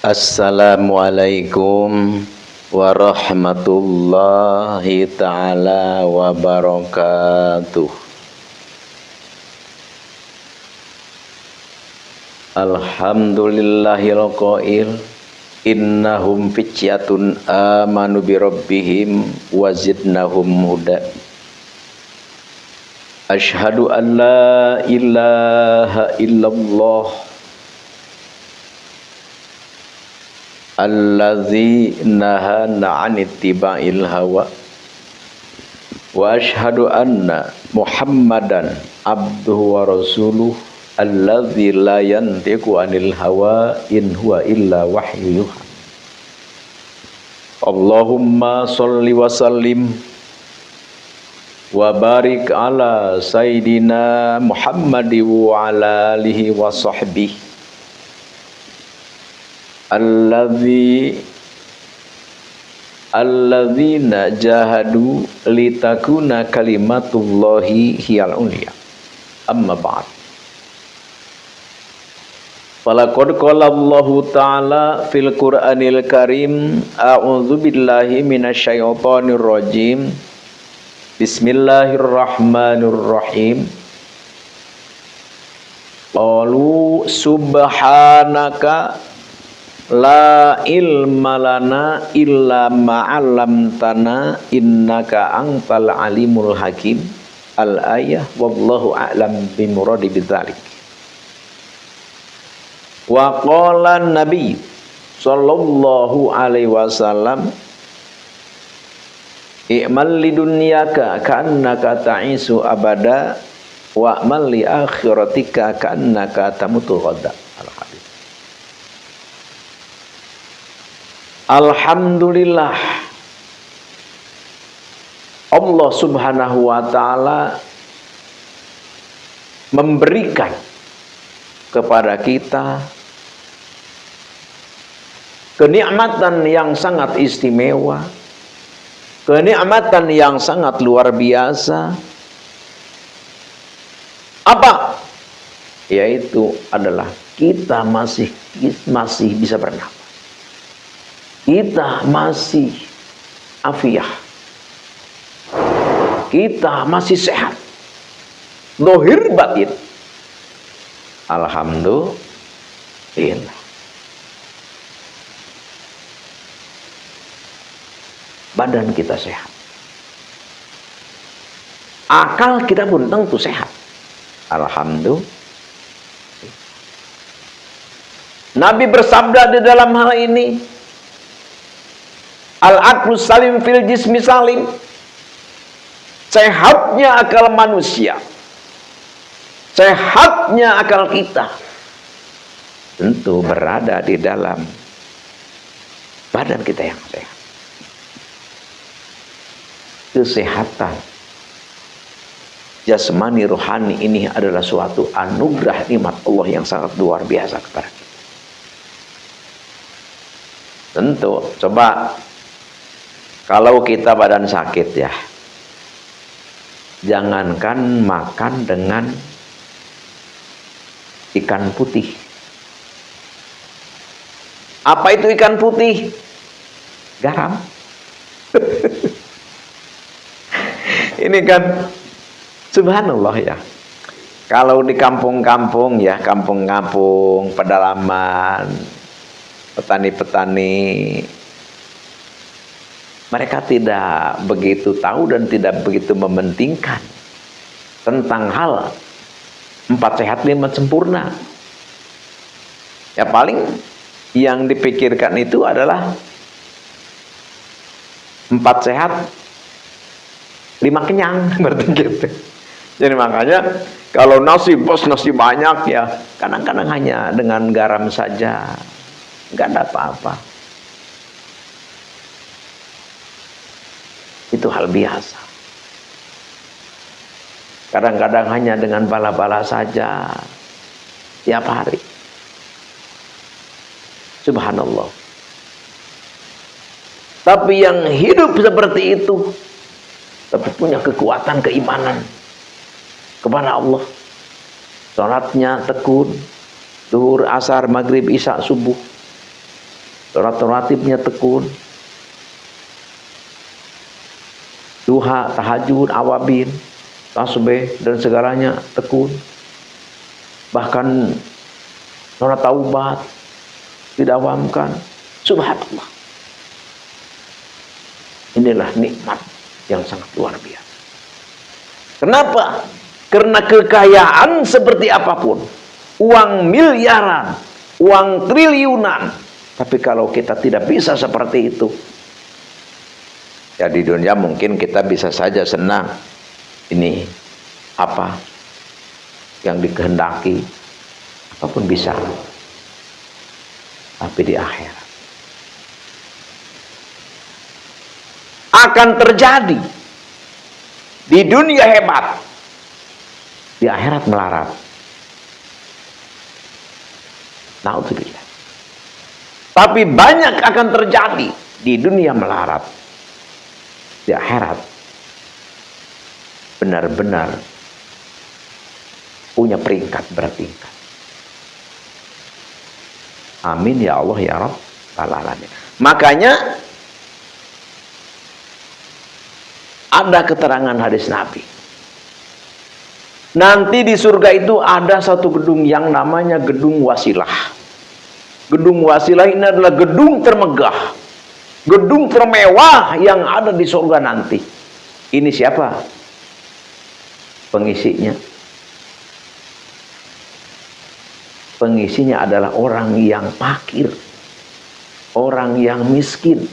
Assalamualaikum warahmatullahi ta'ala wabarakatuh. Alhamdulillahil qail innahum fityatun amanu birabbihim wazidnahum huda. Asyhadu an la ilaha illallah allazi nahana 'anit tiba'il hawa wa asyhadu anna Muhammadan abduhu wa rasuluh allazi la yantiqu 'anil hawa in huwa illa wahyu yuha. Allahumma sholli wa sallim wa barik ala sayyidina Muhammadi wa ala alihi wa sahbihi alladzina jahadu litakuna kalimatullahi hiyal ulia. Amma ba'd. Falaqad qala Allahu ta'ala fil Qur'anil Karim a'udzu billahi minasyaitonir rajim. Bismillahirrahmanirrahim. Qalu subhanaka la ilma lana illa ma'allamtana innaka antal alimul hakim. Al-ayah wallahu a'lam bimuradi bidzalik. Wa qala nabi sallallahu alaihi wasallam i'mal lidunyaka ka'annaka ta'isu abada wa amal li akhiratika ka'annaka tamutu ghada. Alhamdulillah, Allah subhanahu wa ta'ala memberikan kepada kita kenikmatan yang sangat istimewa, kenikmatan yang sangat luar biasa. Apa? Yaitu adalah kita masih bisa bernafas. Kita masih afiah, kita masih sehat, zahir batin. Alhamdulillah. Badan kita sehat, akal kita pun tentu sehat. Alhamdulillah. Nabi bersabda di dalam hal ini, al-aqlu salim fil jismi salim. Sehatnya akal manusia, sehatnya akal kita tentu berada di dalam badan kita yang sehat. Kesehatan jasmani rohani ini adalah suatu anugerah nikmat Allah yang sangat luar biasa kepada kita. Tentu coba kalau kita badan sakit ya, jangankan makan dengan ikan putih. Apa itu ikan putih? Garam. Ini kan subhanallah ya. Kalau di kampung-kampung ya, kampung-kampung pedalaman, petani-petani, mereka tidak begitu tahu dan tidak begitu mementingkan tentang hal 4 sehat 5 sempurna. Ya paling yang dipikirkan itu adalah 4 sehat 5 kenyang, berarti gitu. Jadi makanya kalau nasi banyak ya, kadang-kadang hanya dengan garam saja, nggak ada apa-apa. Itu hal biasa. Kadang-kadang hanya dengan bala-bala saja tiap hari. Subhanallah. Tapi yang hidup seperti itu, tapi punya kekuatan keimanan kepada Allah, salatnya tekun, zuhur, asar, maghrib, isya, subuh, sholat rawatibnya tekun, duha, tahajud, awabin, tasbih dan segalanya tekun. Bahkan sholat taubat didawamkan. Subhanallah. Inilah nikmat yang sangat luar biasa. Kenapa? Karena kekayaan seperti apapun, uang miliaran, uang triliunan, tapi kalau kita tidak bisa seperti itu, ya di dunia mungkin kita bisa saja senang, ini apa yang dikehendaki, apapun bisa, tapi di akhirat akan terjadi. Di dunia hebat, di akhirat melarat. Naudzubillah. Tapi banyak akan terjadi di dunia melarat, di akhirat benar-benar punya peringkat bertingkat. Amin ya Allah ya Rabbal alamin. Makanya ada keterangan hadis Nabi. Nanti di surga itu ada satu gedung yang namanya gedung wasilah. Gedung wasilah ini adalah gedung termegah, gedung termewah yang ada di surga nanti. Ini siapa pengisinya? Pengisinya adalah orang yang fakir, orang yang miskin,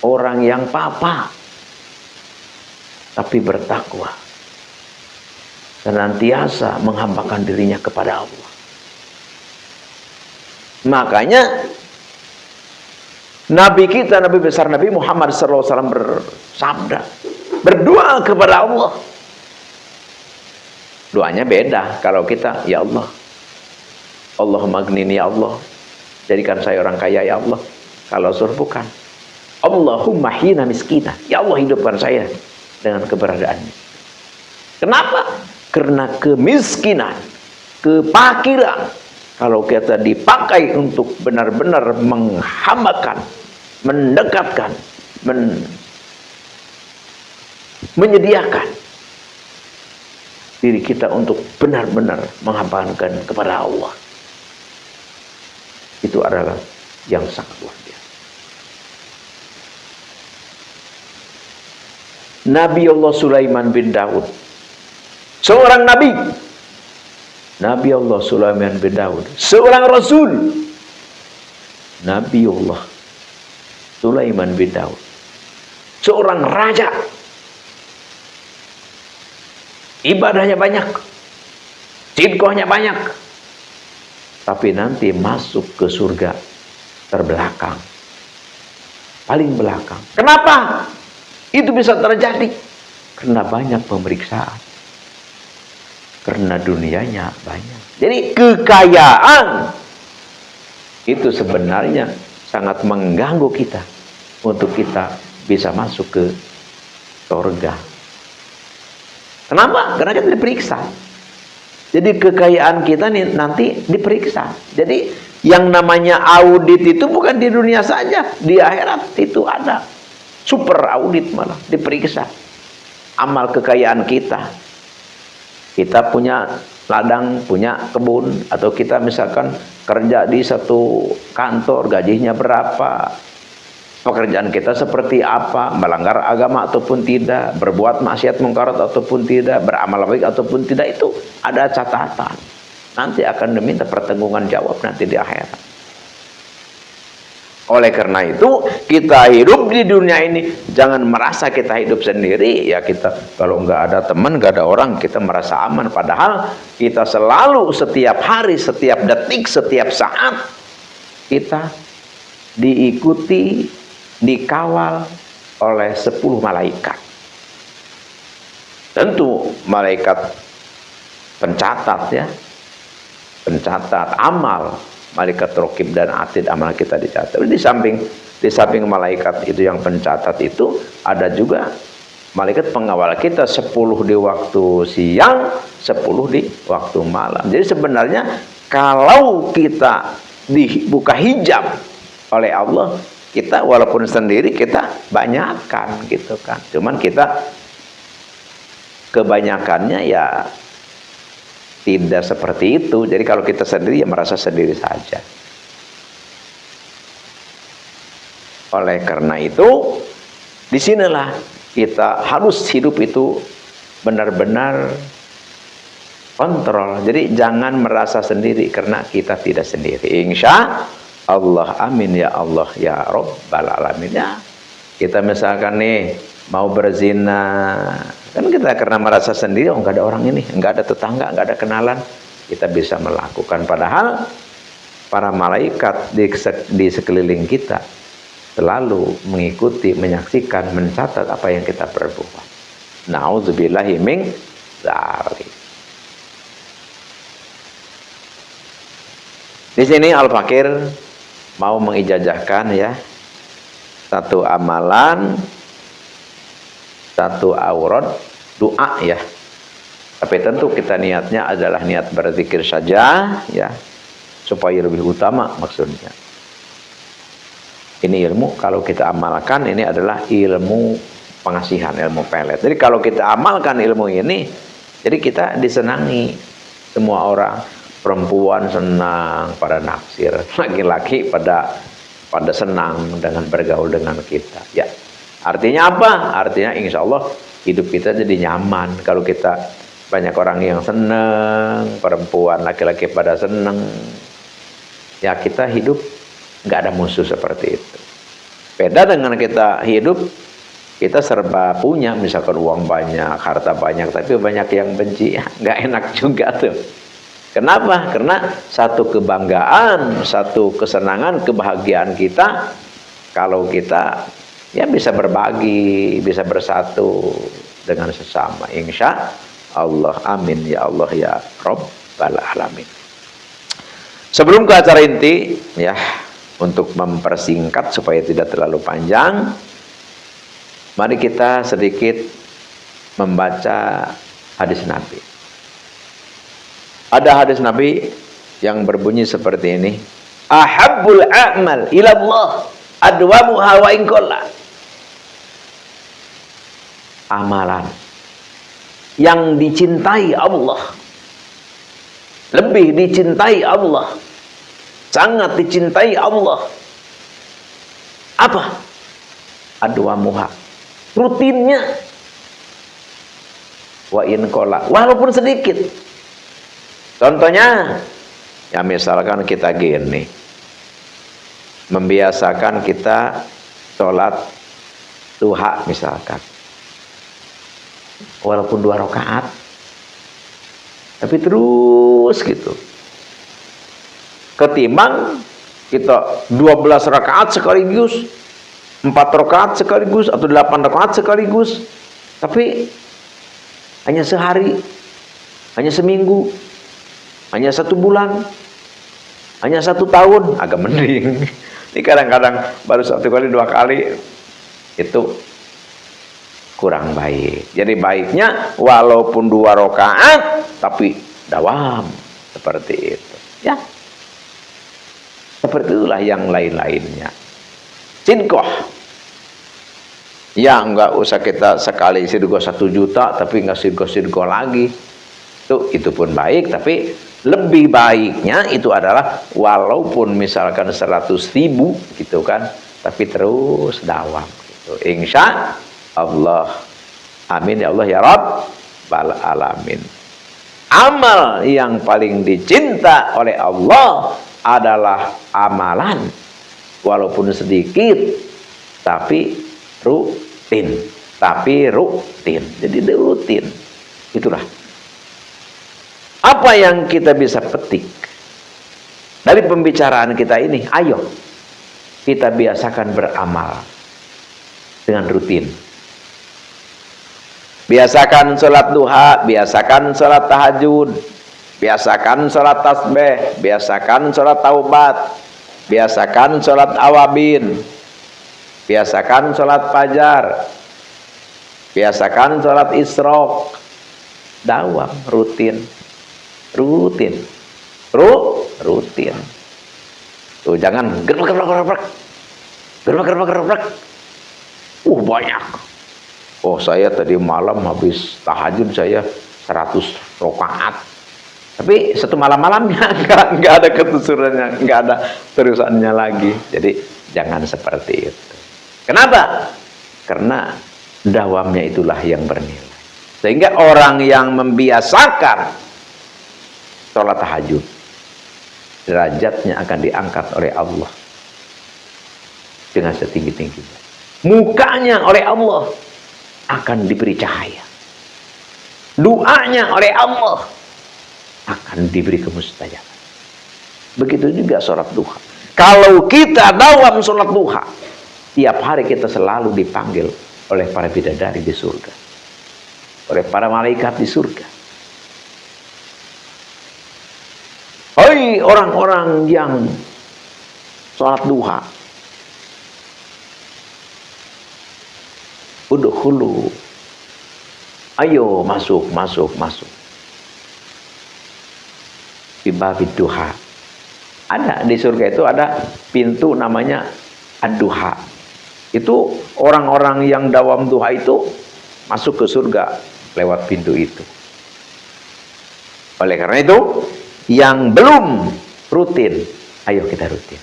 orang yang papa, tapi bertakwa, senantiasa menghambakan dirinya kepada Allah. Makanya Nabi kita, Nabi besar Nabi Muhammad SAW bersabda, berdoa kepada Allah. Doanya beda. Kalau kita, ya Allah, Allahumma aghnini ya Allah, jadikan saya orang kaya ya Allah. Kalau surah bukan, Allahumma hina miskina, ya Allah hidupkan saya dengan keberadaannya. Kenapa? Karena kemiskinan, kefakiran, kalau kita dipakai untuk benar-benar menghambakan, mendekatkan, menyediakan diri kita untuk benar-benar menghambakan kepada Allah, itu adalah yang sangat luar biasa. Nabi Allah Sulaiman bin Daud, seorang nabi. Nabi Allah Sulaiman bin Daud, seorang rasul. Nabi Allah Sulaiman bin Daud, seorang raja. Ibadahnya banyak, sidqohnya banyak, tapi nanti masuk ke surga terbelakang, paling belakang. Kenapa itu bisa terjadi? Karena banyak pemeriksaan, karena dunianya banyak. Jadi kekayaan itu sebenarnya sangat mengganggu kita untuk kita bisa masuk ke surga. Kenapa? Karena kita diperiksa. Jadi kekayaan kita nih nanti diperiksa. Jadi yang namanya audit itu bukan di dunia saja, di akhirat itu ada. Super audit malah diperiksa. Amal kekayaan kita. Kita punya ladang, punya kebun, atau kita misalkan kerja di satu kantor, gajinya berapa, pekerjaan kita seperti apa, melanggar agama ataupun tidak, berbuat maksiat mungkarat ataupun tidak, beramal baik ataupun tidak, itu ada catatan. Nanti akan diminta pertanggungan jawab nanti di akhirat. Oleh karena itu, kita hidup di dunia ini jangan merasa kita hidup sendiri. Ya, kita kalau nggak ada teman, nggak ada orang, kita merasa aman. Padahal kita selalu, setiap hari, setiap detik, setiap saat kita diikuti, dikawal oleh 10 malaikat. Tentu malaikat pencatat, ya, pencatat amal, malaikat raqib dan atid, amal kita dicatat. Di samping malaikat itu yang pencatat itu ada juga malaikat pengawal kita, 10 di waktu siang, 10 di waktu malam. Jadi sebenarnya kalau kita dibuka hijab oleh Allah, kita walaupun sendiri kita banyakkan gitu kan. Cuman kita kebanyakannya ya tidak seperti itu. Jadi kalau kita sendiri ya merasa sendiri saja. Oleh karena itu, disinilah kita harus hidup itu benar-benar kontrol. Jadi jangan merasa sendiri karena kita tidak sendiri. Insya Allah, amin ya Allah ya Rabbal alamin ya. Kita misalkan nih mau berzina, kan kita karena merasa sendiri, oh nggak ada orang ini, nggak ada tetangga, nggak ada kenalan, kita bisa melakukan. Padahal para malaikat di sekeliling kita selalu mengikuti, menyaksikan, mencatat apa yang kita perbuat. Nauzubillahi min dzalik. Di sini Al-Fakir mau mengijazahkan ya satu amalan, satu aurat doa ya. Tapi tentu kita niatnya adalah niat berzikir saja ya, supaya lebih utama maksudnya. Ini ilmu kalau kita amalkan ini adalah ilmu pengasihan, ilmu pelet. Jadi kalau kita amalkan ilmu ini, jadi kita disenangi semua orang. Perempuan senang pada naksir, laki-laki pada senang dengan bergaul dengan kita. Ya, artinya apa? Artinya insya Allah hidup kita jadi nyaman. Kalau kita banyak orang yang senang, perempuan, laki-laki pada senang, ya kita hidup nggak ada musuh seperti itu. Beda dengan kita hidup, kita serba punya, misalkan uang banyak, harta banyak, tapi banyak yang benci, nggak enak juga tuh. Kenapa? Karena satu kebanggaan, satu kesenangan, kebahagiaan kita, kalau kita ya bisa berbagi, bisa bersatu dengan sesama. Insya Allah, amin ya Allah ya Rabbal alamin. Sebelum ke acara inti, ya, untuk mempersingkat supaya tidak terlalu panjang, mari kita sedikit membaca hadis Nabi. Ada hadis Nabi yang berbunyi seperti ini. Ahabbul a'mal ilallah adwamuha wa in qalla. Amalan yang dicintai Allah, lebih dicintai Allah, sangat dicintai Allah. Apa? Adwamuha, rutinnya. Wa in qalla, walaupun sedikit. Contohnya, ya misalkan kita gini, membiasakan kita sholat duha misalkan, walaupun 2 rakaat, tapi terus gitu. Ketimbang kita 12 rakaat sekaligus, 4 rakaat sekaligus, atau 8 rakaat sekaligus, tapi hanya sehari, hanya seminggu, hanya 1 bulan, hanya 1 tahun, agak mending. Ini kadang-kadang baru 1 kali, 2 kali, itu kurang baik. Jadi baiknya walaupun 2 rakaat, tapi dawam seperti itu. Ya, seperti itulah yang lain-lainnya. Sidqoh. Ya, enggak usah kita sekali sidqoh 1 juta, tapi enggak sidqoh lagi. Itu pun baik, tapi lebih baiknya itu adalah walaupun misalkan 100.000 gitu kan, tapi terus dawam gitu. Insya Allah, amin ya Allah ya Rabbal alamin. Amal yang paling dicinta oleh Allah adalah amalan walaupun sedikit tapi rutin, jadi rutin. Itulah apa yang kita bisa petik dari pembicaraan kita ini. Ayo kita biasakan beramal dengan rutin. Biasakan sholat duha, biasakan sholat tahajud, biasakan sholat tasbih, biasakan sholat taubat, biasakan sholat awabin, biasakan sholat fajar, biasakan sholat isyraq. Dawam, rutin. Tuh jangan gerbek. Banyak. Oh saya tadi malam habis tahajud saya 100 rakaat. Tapi satu malamnya nggak ada ketusurannya, nggak ada terusannya lagi. Jadi jangan seperti itu. Kenapa? Karena dawamnya itulah yang bernilai. Sehingga orang yang membiasakan sholat tahajud, derajatnya akan diangkat oleh Allah dengan setinggi-tingginya. Mukanya oleh Allah akan diberi cahaya. Doanya oleh Allah akan diberi kemustajaban. Begitu juga sholat duha. Kalau kita dawam sholat duha, tiap hari kita selalu dipanggil oleh para bidadari di surga, oleh para malaikat di surga. Hai orang-orang yang sholat duha, udkhulu, ayo masuk. Di babid duha. Ada di surga itu ada pintu namanya ad-duha. Itu orang-orang yang dawam duha itu masuk ke surga lewat pintu itu. Oleh karena itu, yang belum rutin, ayo kita rutin.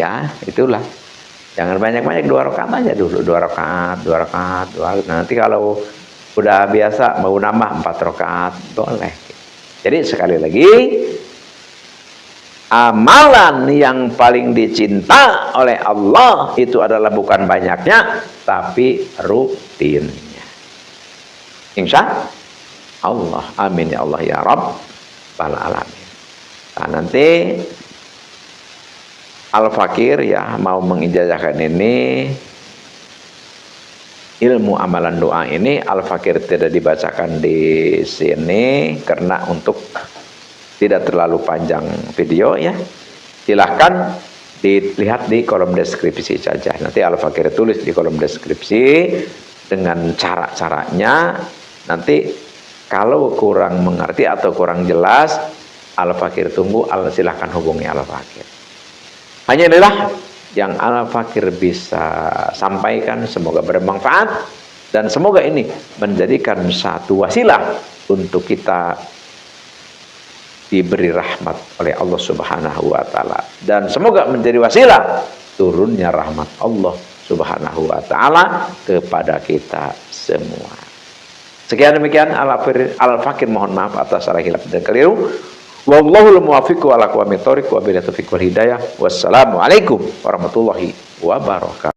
Ya, itulah. Jangan banyak-banyak, 2 rakaat aja dulu, 2 rakaat. Nanti kalau udah biasa mau nambah 4 rakaat, boleh. Jadi sekali lagi, amalan yang paling dicinta oleh Allah itu adalah bukan banyaknya, tapi rutinnya. Insya Allah, amin ya Allah ya Rabbal alamin. Nah, nanti Al-Fakir ya mau mengijazahkan ini ilmu amalan doa ini. Al-Fakir tidak dibacakan di sini karena untuk tidak terlalu panjang video ya. Silahkan dilihat di kolom deskripsi saja. Nanti Al-Fakir tulis di kolom deskripsi dengan cara-caranya. Nanti kalau kurang mengerti atau kurang jelas, Al-Fakir tunggu, silahkan hubungi Al-Fakir. Hanya inilah yang Al-Fakir bisa sampaikan. Semoga bermanfaat dan semoga ini menjadikan satu wasilah untuk kita diberi rahmat oleh Allah Subhanahu wa taala, dan semoga menjadi wasilah turunnya rahmat Allah Subhanahu wa taala kepada kita semua. Sekian demikian Al-Fakir, mohon maaf atas salah hilaf dan keliru. Wallahul muwaffiq ala aqwamit thoriq wa billahi taufiq wal hidayah. Wassalamualaikum warahmatullahi wabarakatuh.